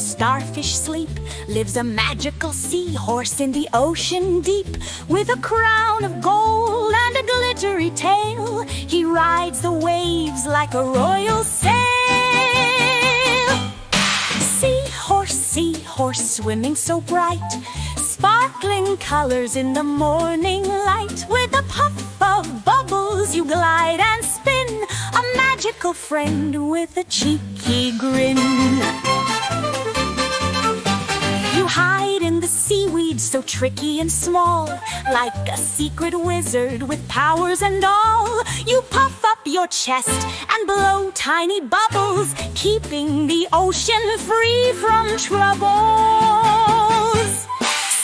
starfish sleep, lives a magical seahorse in the ocean deep. With a crown of gold and a glittery tail, he rides the waves like a royal sail. Seahorse, seahorse, swimming so bright, sparkling colors in the morning light. With a puff of bubbles you glide and spin, a magical friend with a cheeky grin. You hide in the seaweed so tricky and small, like a secret wizard with powers and all. You puff up your chest and blow tiny bubbles, keeping the ocean free from troubles.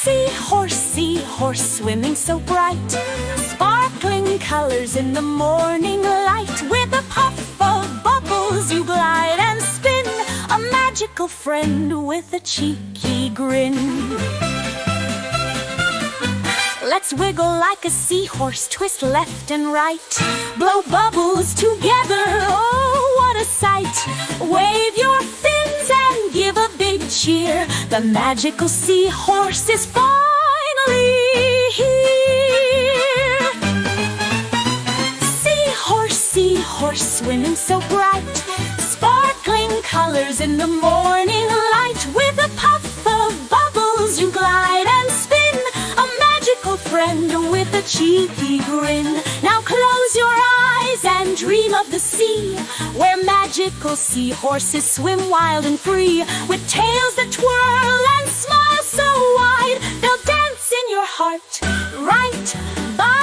Seahorse, seahorse, swimming so bright, sparkling colors in the morning light. With a puff of bubbles you glide and spin, a magical friend with a cheeky grin. Let's wiggle like a seahorse, twist left and right, blow bubbles together, oh what a sight. Wave your fins and give a big cheer, the magical seahorse is finally here. Seahorse, seahorse, swimming so bright, sparkling colors in the morning light. With a puff of bubbles you glide and spin, a magical friend with a cheeky grin. Now close your eyes and dream of the sea, where magical seahorses swim wild and free. With tails that twirl and smiles so wide, they'll dance in your heart right by